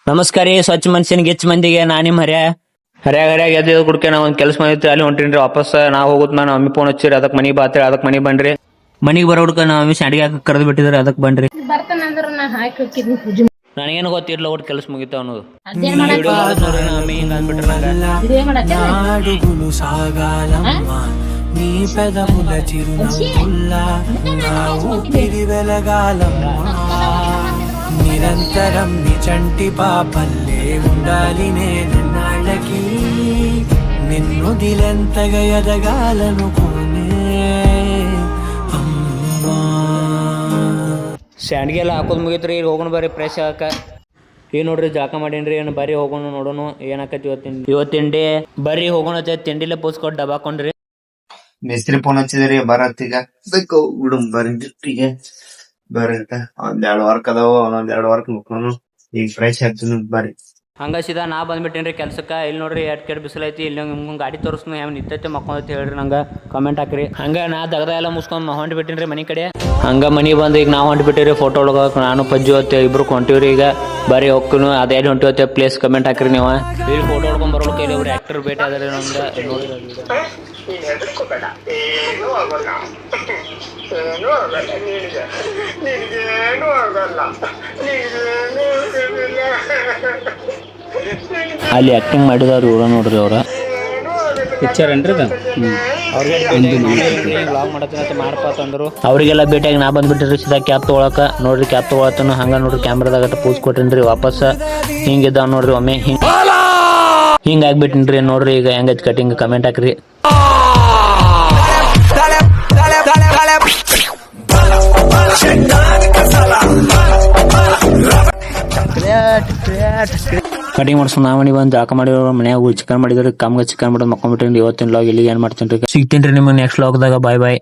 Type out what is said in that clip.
ನಮಸ್ಕಾರ ರೀ ಸ್ವಚ್ಛ ಮನುಷ್ಯನಿಗೆ ಹೆಚ್ಚು ಮಂದಿಗೆ ನಾ ನಿಮ್ಮ ಹರ್ಯಾಗ ಎದ್ದು ಕುಡ್ಕೆ ನಾ ಒಂದ್ ಕೆಲಸ ಮಾಡಿದ್ರಿ ಅಲ್ಲಿ ಹೊಂಟಿನ್ರಿ ವಾಪಸ್ ನಾ ಹೋಗುತ್ತ ನಮ್ಮ ಮಮ್ಮಿ ಫೋನ್ ಹಚ್ಚಿರಿ ಅದಕ್ಕೆ ಮನಿಗೆ ಬಾತ್ರಿ ಅದಕ್ಕೆ ಮನಿಗೆ ಬನ್ರಿ ಮನಿಗೆ ಬರೋ ಹುಡ್ಕ ನಮ್ಮ ಮಮ್ಮಿ ಶಾಡಿಗೆ ಹಾಕಿ ಕರೆದು ಬಿಟ್ಟಿದ್ರಿ ಅದಕ್ಕೆ ಬನ್ರಿ ನನಗೇನು ಗೊತ್ತಿರ್ಲ ಒಟ್ಟು ಕೆಲಸ ಮುಗಿತ ಅನ್ನೋದು నీ పెదవుల చిరునవ్వుల్లా నా ఊపిరి వెలగాలమ్మా నిరంతరం నీ చంటి పాపల్లే ఉండాలి నేనన్నాళ్ళకి నిన్ను దిలెంతగా ఎదగాలనుకోనే అమ్మా. ಶಾಂಡ್ಗೆ ಎಲ್ಲ ಹಾಕೋದು ಮುಗಿತ್ರಿ ಈಗ ಹೋಗೋಣ ಬರ್ರಿ ಫ್ರೆಶ್ ಆಕ ಈಗ ನೋಡ್ರಿ ಜಾಕ ಮಾಡೀನ್ರಿ ಏನು ಬರ್ರಿ ಹೋಗೋಣ ನೋಡೋಣ ಏನಾಕತಿ ಇವತ್ತಿನ ಡೇ ಬರ್ರಿ ಹೋಗೋಣ ತಿಂಡಿಲೆ ಪೋಸ್ಕೊಟ್ಟು ಡಬಾಕೊಂಡ್ರಿ ಮೇಸ್ತ್ರಿ ಫೋನ್ ಹಚ್ಚಿದ್ರಿ ಬರತ್ತೀಗ ಬೇಕು ಬಿಡು ಬರ್ರಿ ಜೊಟ್ಟಿಗೆ ಬರ್ರಿ ಅಂತ ಒಂದೆರಡು ವರ್ಕ್ ಅದಾವ ಒಂದೊಂದೆರಡು ವರ್ಕ್ ಮುಕ್ಕೊಂಡು ಈಗ ಫ್ರೆಶ್ ಆಗ್ತೀನಿ ಬರ್ರಿ ಹಂಗ ಸೀದಾ ನಾ ಬಂದ್ಬಿಟ್ಟೇನ್ರಿ ಕೆಲ್ಸಕ್ಕೆ ಇಲ್ಲಿ ನೋಡ್ರಿ ಕೆಡ್ ಬಿಸಿಲೈತಿ ಇಲ್ಲಿ ನಿಮ್ಗೆ ಗಾಡಿ ತೋರಿಸ್ನು ಯಾವ ನಿಂತೈತೆ ಮಕ್ಕೊಂದೈತಿ ಹೇಳ್ರಿ ನಂಗೆ ಕಮೆಂಟ್ ಹಾಕ್ರಿ ಹಂಗ ನಾ ದಗದ ಎಲ್ಲ ಮುಸ್ಕೊಂಡ್ ಹೊಂಟ್ ಬಿಟ್ಟಿನ್ರಿ ಮನೆ ಕಡೆ ಹಂಗ ಮನಿ ಬಂದು ಈಗ ನಾವು ಹೊಂಟ್ ಬಿಟ್ಟಿರಿ ಫೋಟೋ ಒಳಗ ನಾನು ಪಜ್ಜು ಹೊತ್ತೆ ಇಬ್ರು ಹೊಂಟಿವ್ರಿ ಈಗ ಬರೀ ಹೋಗ್ನು ಅದೇನು ಹೊಂಟಿವತ್ತೆ ಪ್ಲೇಸ್ ಕಮೆಂಟ್ ಹಾಕ್ರಿ ನೀವು ಇಲ್ಲಿ ಫೋಟೋ ಹೊಡ್ಕೊಂಡ್ ಬರೋಕೆ ಇಲ್ಲಿ ಒಬ್ರು ಆಕ್ಟರ್ ಭೇಟಿ ಆದ್ರೆ ನಮ್ಗೆ ನೋಡಿ ಅಲ್ಲಿ ಆಕ್ಟಿಂಗ್ ಮಾಡಿದವ್ರು ಇವ್ರ ನೋಡ್ರಿ ಅವ್ರ ಪಿಕ್ಚರ್ ಏನ್ರಿ ವ್ಲಾಗ್ ಮಾಡತ್ತೀನಿ ಮಾಡಪ್ಪ ಅಂದ್ರು ಅವ್ರಿಗೆಲ್ಲ ಭೇಟಿಯಾಗಿ ನಾ ಬಂದ್ಬಿಟ್ಟಿರಿ ಸೀದಾ ಕ್ಯಾಪ್ ತೊಗೊಳಕ ನೋಡ್ರಿ ಕ್ಯಾಪ್ ತೊಗೊಳತನು ಹಂಗ ನೋಡ್ರಿ ಕ್ಯಾಮ್ರಾದಾಗ ಪೋಸ್ ಕೊಟ್ಟಿನ್ರಿ ವಾಪಸ್ ಹಿಂಗಿದ್ದಾವ ನೋಡ್ರಿ ಒಮ್ಮೆ ಹಿಂಗ ಆಗ್ಬಿಟ್ಟಿನ್ರಿ ನೋಡ್ರಿ ಈಗ ಹೆಂಗೈತಿ ಕಟಿಂಗ್ ಕಮೆಂಟ್ ಹಾಕ್ರಿ ಕಟಿಂಗ್ ಮಾಡ್ಸೋ ನಾ ಮನಿ ಬಂದು ಜಾಕ ಮಾಡಿರೋ ಮನ್ಯಾಗ ಚಿಕನ್ ಮಾಡಿದ್ರಿ ಕಮ್ಗ ಚಿಕನ್ ಮಾಡೋದು ಮಕ್ಕೊಂಡ್ಬಿಟ್ರಿ ಇವತ್ತಿನ ಲಾಗ್ ಇಲ್ಲಿ ಏನ್ ಮಾಡ್ತೀನಿ ಸಿಗ್ತೀನಿ ನಿಮಗೆ ನೆಕ್ಸ್ಟ್ ಲಾಗ್ದಾಗ ಬಾಯ್ ಬಾಯ್.